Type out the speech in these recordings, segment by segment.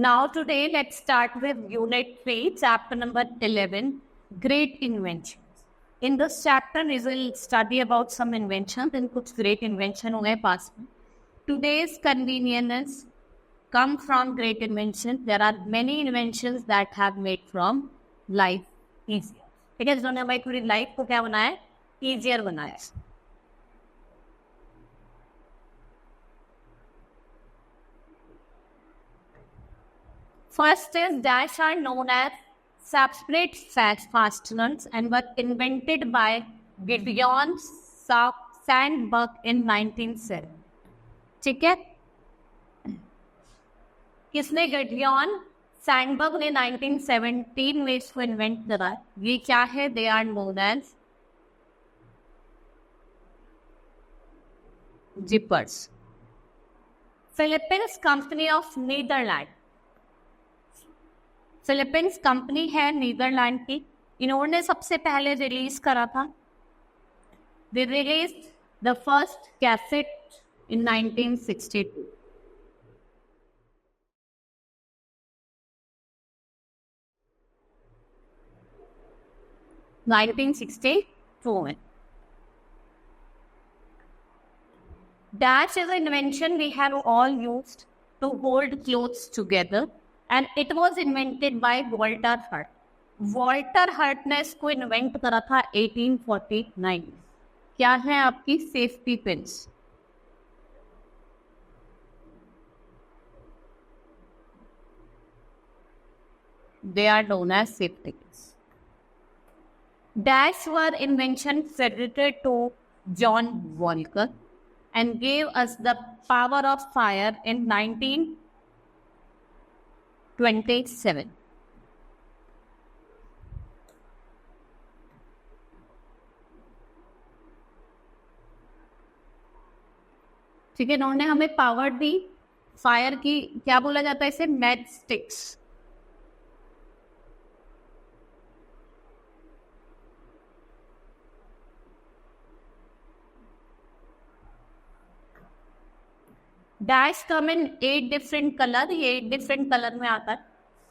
Now today let's start with Unit 3, Chapter number 11, Great Inventions. In this chapter we will study about some inventions and कुछ great invention हुए past में. Today's convenience come from great invention. There are many inventions that have made from life easier. ठीक है, जिन्होंने हमारी पूरी life को क्या बनाया है? Easier बनाया है. First is dash are known as separate fasteners and were invented by Gideon Sandberg in 1907. ठीक है, किसने? गिडियन सैंडबर्ग ने 1917 में इसको इन्वेंट करा. ये क्या है? They are known as zippers. Philips company of Netherland. Philips company है नीदरलैंड की. इन्होंने सबसे पहले रिलीज करा था. They release the first cassette in 1962. में. Dash is an invention we have all used to hold clothes together. And it was invented by Walter Hurt. Walter Hurt ने इसको इन्वेंट करा था 1849. क्या है आपकी? Safety pins. They are known as safety pins. Dash were invention credited to John Walker and gave us the power of fire in 1927. ठीक है, इन्होंने हमें पावर दी फायर की. क्या बोला जाता है इसे? Match sticks. डैश कम इन 8 डिफरेंट कलर. ये 8 डिफरेंट कलर में आता है.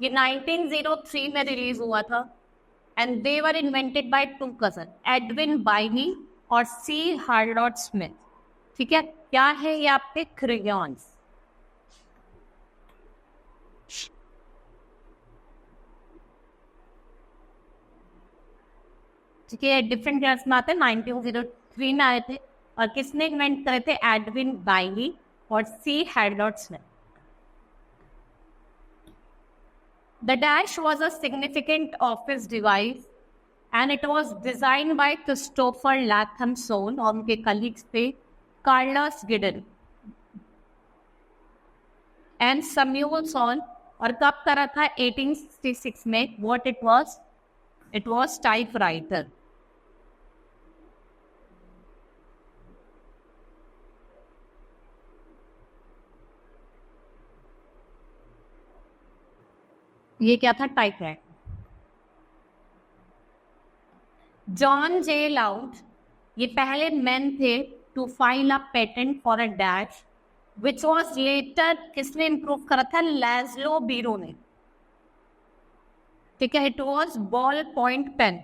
ये 1903 में रिलीज हुआ था. And they were invented by 2 cousin, Edwin binary और सी हार्लॉट स्मिथ. ठीक है, क्या है ये? आपके क्रेयॉन्स. ठीक है, डिफरेंट कलर्स में आते हैं. 1903 में आए थे. और किसने इन्वेंट करे थे? एडविन बाइनी और सी हार्लॉट Smith. The dash was a significant office device and it was designed by Christopher Latham Sohn और उनके colleagues थे Carlos Gideon and Samuel Sohn. और कब करा था? 1866 में. What it was? It was typewriter. ये क्या था? टाइपराइटर. जॉन जे लाउड ये पहले मैन थे to file a patent for a dash which was later. किसने इम्प्रूव करा था? लैज़लो बीरो ने. ठीक है, it was ball point pen.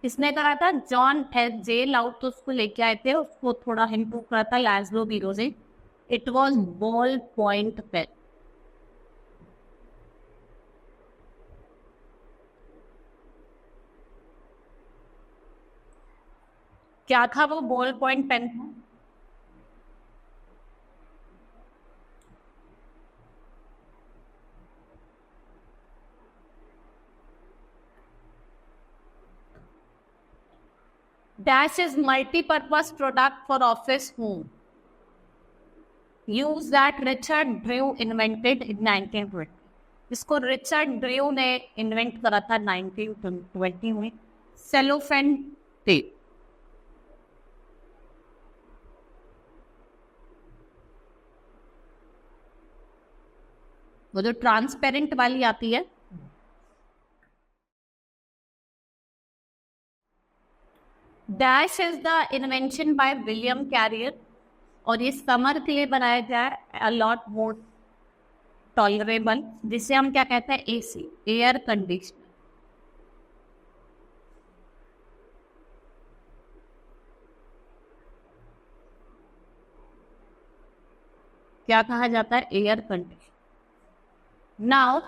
किसने करा था? John J Loud. तो उसको लेके आए थे, उसको थोड़ा इम्प्रूव करा था लैज़लो बीरो ने. It was ball point pen. क्या था वो? बॉल पॉइंट पेन था. Dash is multi-purpose product for office home. Use that Richard Drew invented in 1920. इसको रिचर्ड ड्रू ने इन्वेंट करा था 1920 में. Cellophane tape. वो जो ट्रांसपेरेंट वाली आती है. Dash is the invention by William Carrier और ये समर के लिए बनाया जाए. अलॉट मोड टॉलरेबल, जिसे हम क्या कहते हैं, एसी, एयर कंडीशनर। क्या कहा जाता है, air conditioner. Now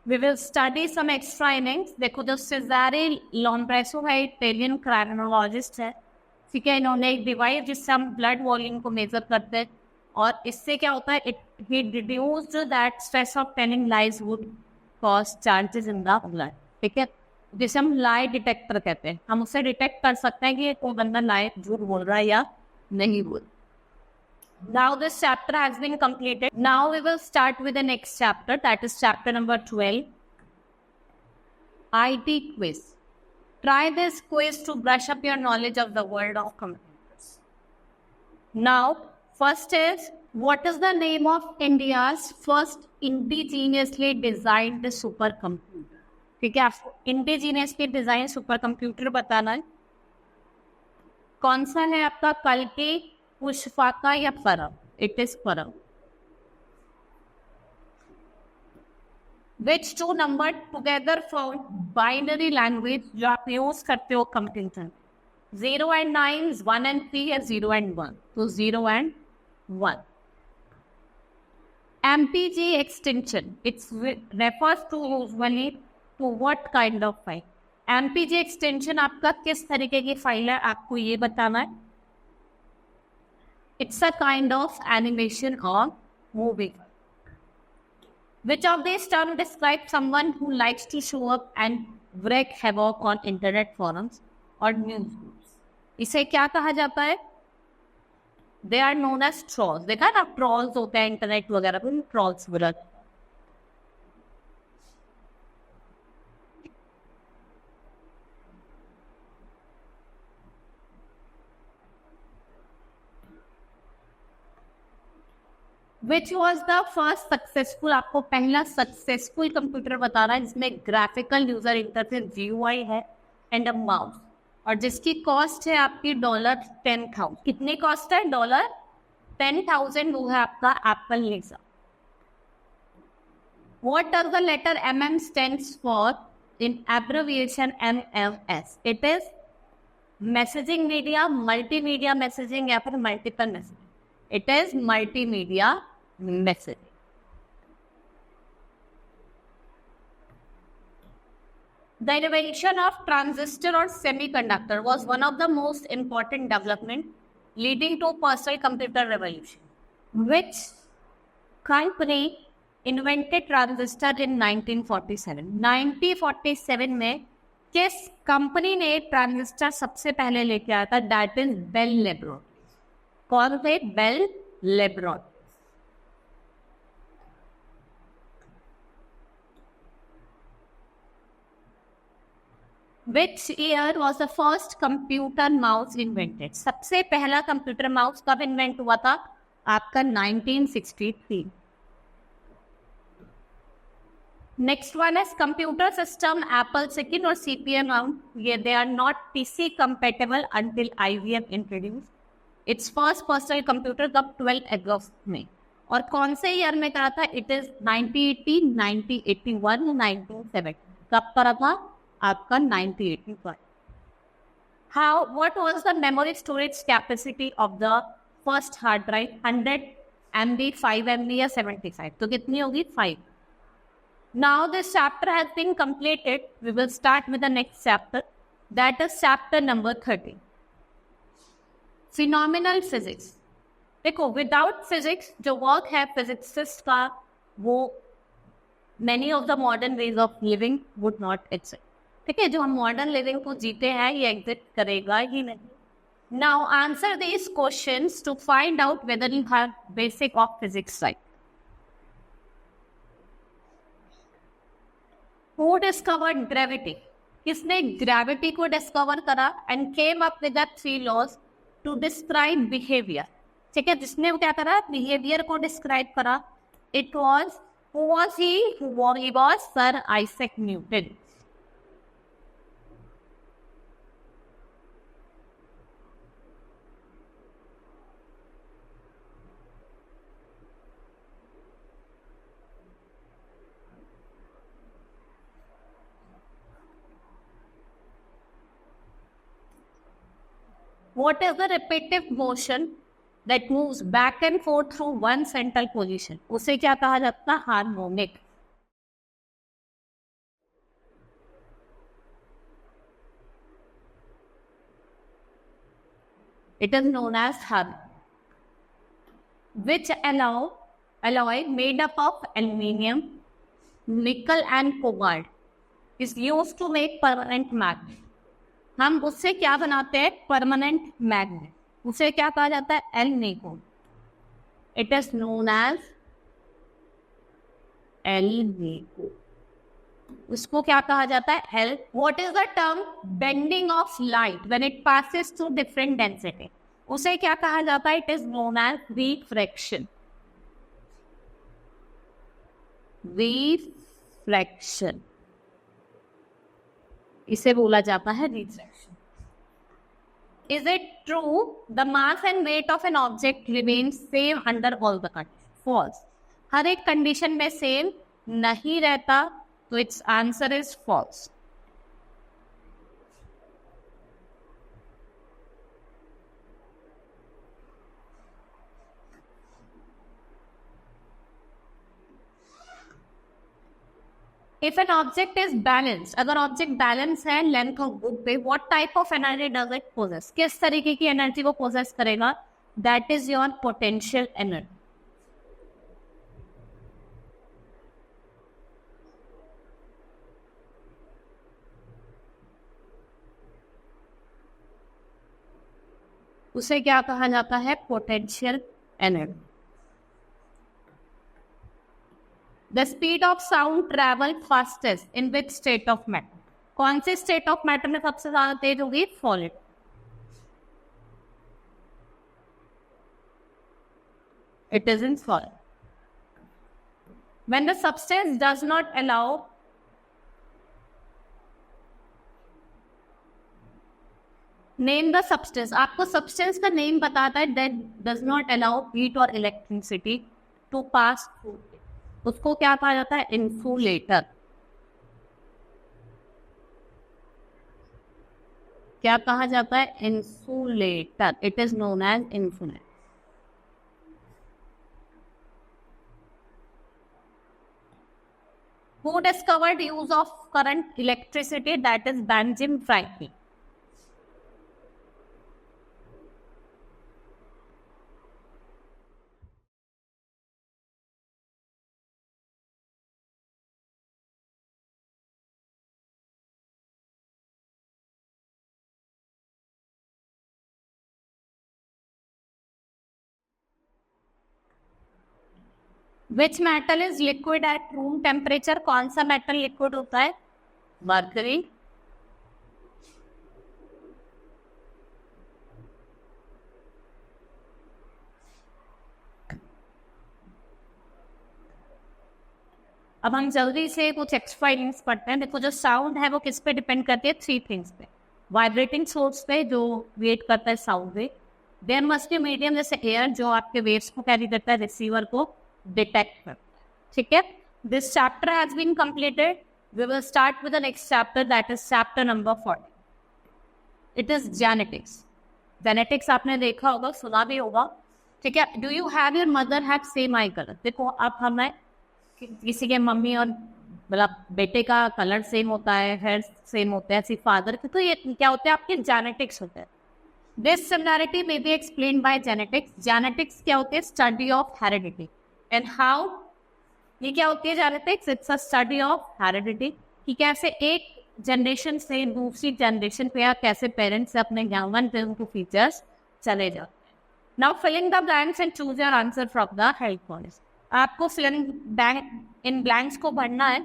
we will study some extra innings। देखो, जो सेजारे लॉम्ब्रेसो है, इटालियन क्राइमिनोलॉजिस्ट है, ठीक है। इन्होंने एक डिवाइस जिससे हम ब्लड वॉल्यूम को मेजर करते हैं, और इससे क्या होता है, it he reduced that stress of telling lies would cause charges in the blood, ठीक है, जिसे हम लाई डिटेक्टर कहते हैं। हम उससे डिटेक्ट कर सकते हैं कि कोई बंदा लाई झूठ बोल रहा है या नहीं बोल। Now this chapter has been completed. Now we will start with the next chapter, that is chapter number 12, IT quiz. Try this quiz to brush up your knowledge of the world of computers. Now, first is, what is the name of India's first indigenously designed supercomputer? ठीक है, आपको indigenously designed supercomputer बताना है। कौन सा है आपका, कल्कि, पुष्पाका या परम? It is Param. Which two number together form binary language जो आप यूज करते हो कंप्यूटर? 0 and 9, 1 and 3 या 0 and 1? तो 0 and 1। MPG extension, it refers to usually to what kind of file? MPG extension आपका किस तरीके की फाइल है, आपको ये बताना है। It's a kind of animation or movie. Which of these terms describe someone who likes to show up and wreak havoc on internet forums or news groups? इसे क्या कहा जाता है? They are known as trolls। देखा ना, trolls होते हैं internet वगैरह पर, trolls बोला। Which was the first successful, आपको पहला सक्सेसफुल कंप्यूटर बताना है जिसमें ग्राफिकल यूजर इंटरफेस GUI है एंड अ माउस, और जिसकी कॉस्ट है आपकी $10,000। कितनी कॉस्ट है? $10,000। वो है आपका Apple Lisa. What does the letter MM stands for in abbreviation MMS? It is messaging media, multimedia messaging या फिर multiple messaging? It is multimedia messaging. The invention of transistor or semiconductor was one of the most important development leading to personal computer revolution. Which company invented transistor in 1947? 1947 में किस company ने transistor सबसे पहले लेके आया था? That is Bell Laboratories. कौन थे? Bell Laboratories. Which year was the first computer mouse invented? सबसे पहला कंप्यूटर माउस कब इन्वेंट हुआ था? आपका 1963। नेक्स्ट वन है कंप्यूटर सिस्टम एप्पल सेकेंड और CPM ये they are not PC compatible until IBM introduce its first personal computer कब? 12 अगस्त में। और कौन से ईयर में करा था? It is 1980, 1981, 1970। कब करा था? आपका 1981। How what was the memory storage capacity of the first hard drive? 100 MB, 5 MB या 75? तो कितनी होगी? 5। Now this chapter has been completed. We will start with the next chapter. That is chapter number 30. Phenomenal physics. देखो, without physics जो work है physicist का, वो many of the modern ways of living would not exist. ठीक है, जो हम modern living को जीते हैं ये exist करेगा ही नहीं। Now answer these questions to find out whether you have basic of physics right. Who discovered gravity? किसने ग्रेविटी को डिस्कवर करा? And came up with the 3 laws to describe behaviour. ठीक है, जिसने वो क्या करा? बिहेवियर को डिस्क्राइब करा। It was who was he? He was sir Isaac Newton. What is the repetitive motion that moves back and forth through one central position? उसे क्या कहा जाता है? Harmonic. It is known as harmonic. Which alloy made up of aluminium, nickel and cobalt is used to make permanent magnet. हम उससे क्या बनाते हैं? Permanent magnet. उसे क्या कहा जाता है? Alnico. It is known as Alnico. उसको क्या कहा जाता है? L. What is the term bending of light when it passes through different density? उसे क्या कहा जाता है? It is known as refraction. Refraction इसे बोला जाता है refraction. Is it true the mass and weight of an object remains same under all the conditions? False. हर एक कंडीशन में सेम नहीं रहता, तो its answer is false. If an object is balanced, अगर ऑब्जेक्ट बैलेंस है length of book पे, what type of energy does it possess? किस तरीके की एनर्जी वो पोजेस करेगा? That is your potential energy. उसे क्या कहा जाता है? Potential energy. The speed of sound travel fastest in which state of matter? कौन से state of matter में सबसे ज्यादा तेज होगी? Solid. It is in solid. When the substance does not allow name the substance. आपको substance का name बताता है that does not allow heat or electricity to pass through. उसको क्या कहा जाता है? इंसुलेटर. क्या कहा जाता है? Insulator. It is known as insulator. Who discovered use of current electricity? That is Benjamin Franklin. Which metal is liquid at room temperature? कौन सा मेटल लिक्विड होता है? मर्करी. अब हम जल्दी से कुछ एक्स्ट्रा फाइलिंग्स पढ़ते हैं. देखो जो साउंड है वो किस पे डिपेंड करती है? 3 थिंग्स पे. वाइब्रेटिंग सोर्स पे जो क्रिएट करता है sound wave. There must be medium जैसे एयर जो आपके वेव्स को कैरी करता है, रिसीवर को डिटेक्ट करता है. ठीक है. This chapter has been completed. We will start with the next chapter, that is chapter number 40. It is genetics. Genetics आपने देखा होगा, सुना भी होगा. ठीक है. Do you have your mother have same eye colour? देखो अब हमें किसी के मम्मी और मतलब बेटे का कलर सेम होता है, हेयर सेम होता है, सिर्फ फादर के, तो ये क्या होता है? आपके जेनेटिक्स होते हैं. This similarity may be explain by genetics. Genetics क्या होती है? Study of heredity. And how, ये क्या होती है genetics? It's a study of heredity. कि कैसे एक जनरेशन से दूसरी जनरेशन पे या कैसे पेरेंट्स से अपने ज्ञान के फीचर्स चले जाते हैं. Now filling the blanks and choose your answer from the help points. आपको फिलिंग इन ब्लैंक्स को भरना है.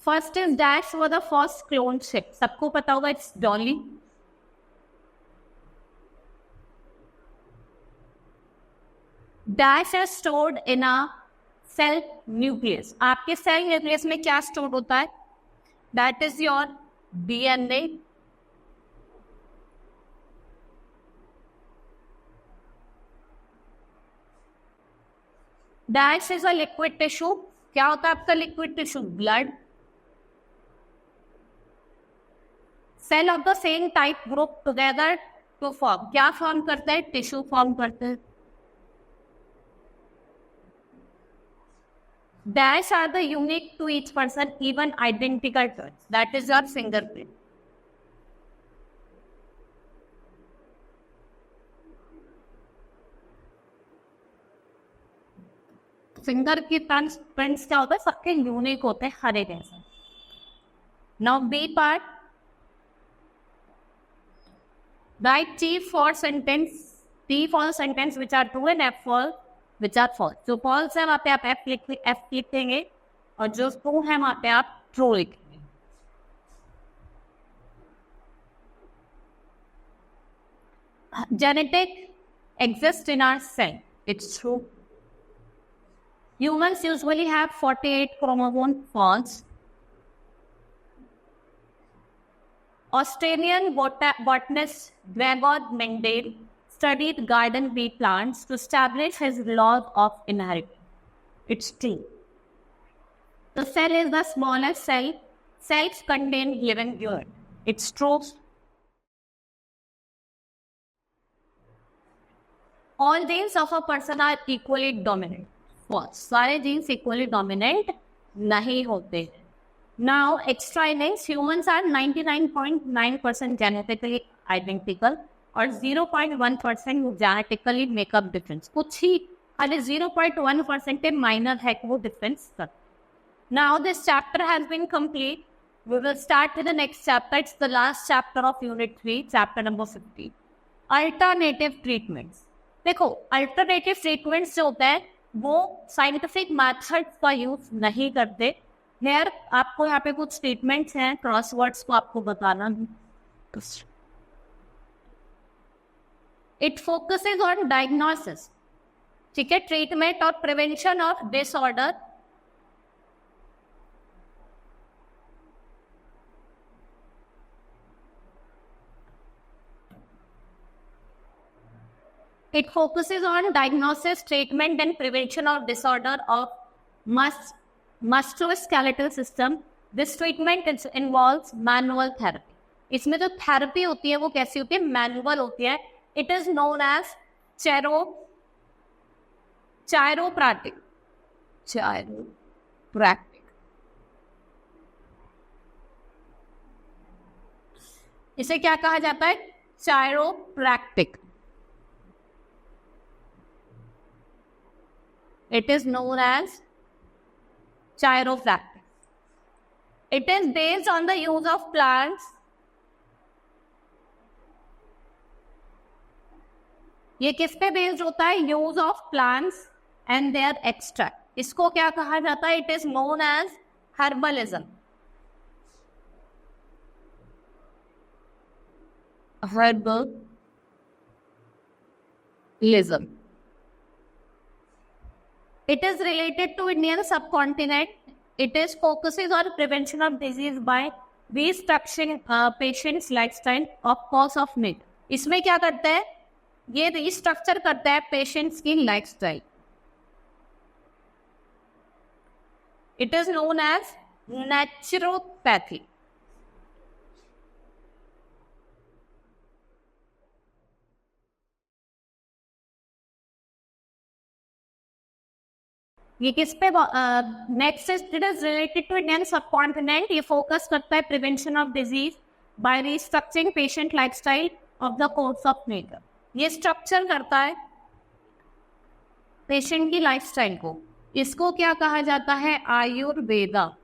First is dash for the first clone sheep. सबको पता होगा, it's Dolly. Dash is stored in a cell nucleus. आपके cell nucleus में क्या स्टोर होता है? That is your DNA. Dash is a liquid tissue. क्या होता है आपका liquid tissue? Blood. Cell of the same type group together to form, क्या फॉर्म करते हैं? टिश्यू फॉर्म करते हैं. Dash are the unique to each person, even identical twins. That is your fingerprint. Finger की प्रिंट्स क्या होता है? सबके यूनिक होते हैं, हर एक ऐसा. Now B part, write T for sentence, T for sentence which are true and F for which are false. जो false है वहाँ पे आप F लिखेंगे और जो true है वहाँ पे आप true लिखेंगे. Genetic exists in our cell. It's true. Humans usually have 48 chromosome false. Australian botanist Gregor Mendel studied garden bee plants to establish his laws of inheritance. It's true. The cell is the smallest cell. Cells contain living unit. It's true. All genes of a person are equally dominant. False. सारे genes equally dominant नहीं होते हैं. Now, extra innings, humans are 99.9% genetically identical और 0.1% genetically make up difference. कुछ ही खाली 0.1% minor है कि वो difference कर. Now, this chapter has been complete. We will start with the next chapter. It's the last chapter of Unit 3, chapter number 50. Alternative treatments. देखो, alternative treatments जो होता है वो scientific methods का use नहीं करते. Here आपको यहाँ पे कुछ statements हैं, crosswords को आपको बताना है. It focuses on diagnosis. ठीक है, treatment और prevention of disorder. It focuses on diagnosis, treatment and prevention of disorder of musculoskeletal system. This treatment involves manual therapy. इसमें जो therapy होती है वो कैसी होती है? Manual होती है. It is known as chiropractic. इसे क्या कहा जाता है? Chiropractic. It is known as chiropractic. It is based on the use of plants. ये किस पे बेस्ड होता है? Use of plants and their extract. इसको क्या कहा जाता है? It is known as herbalism. Herbalism. It is related to Indian subcontinent. It is focuses on prevention of disease by restructuring patient's lifestyle of cause of need. इसमें क्या करता है? ये restructure करता है patients की lifestyle. It is known as naturopathy. ये किस पे? Next is it is related to Indian subcontinent. ये फोकस करता है prevention of disease by restructuring patient lifestyle of the course of nature. ये स्ट्रक्चर करता है पेशेंट की लाइफस्टाइल को. इसको क्या कहा जाता है? Ayurveda.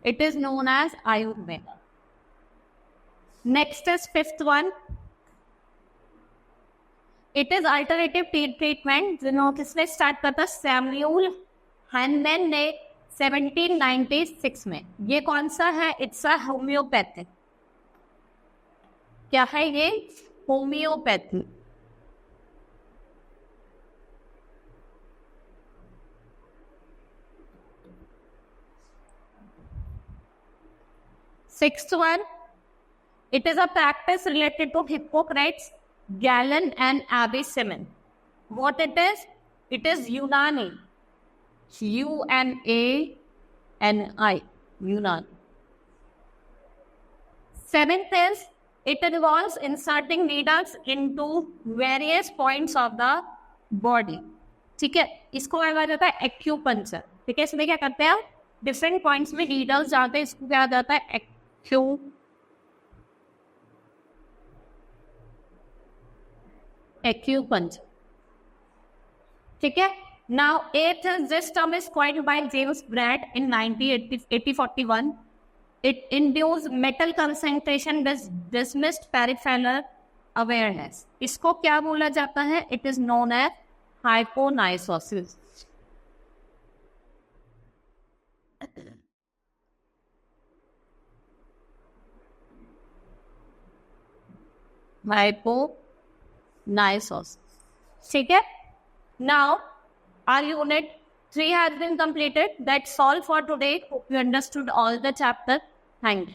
It is known as Ayurveda. Next is fifth one. It is alternative treatment. किसने स्टार्ट करता? सैमुअल हैनमैन ने 1796 में. ये कौन सा है? It's a homeopathic. क्या है ये? Homeopathy. Sixth one, it is a practice related to Hippocrates, Galen and Avicenna. What it is? It is Unani. UNANI. Unani. Seventh is it involves inserting needles into various points of the body. ठीक है, इसको कहा जाता है acupuncture. ठीक है, इसमें क्या करते हैं, डिफरेंट पॉइंट्स में नीडल्स जाते हैं, इसको क्या जाता है एक्यूपंक्चर. ठीक है. Now, eighth is this term is coined by James Bratt in 1841. It induced metal concentration with dismissed peripheral awareness. इसको क्या बोला जाता है? It is known as hyponychosis. Hyponychosis. ठीक है. Now, our unit 3 has been completed. That's all for today. Hope you understood all the chapter. Thank you.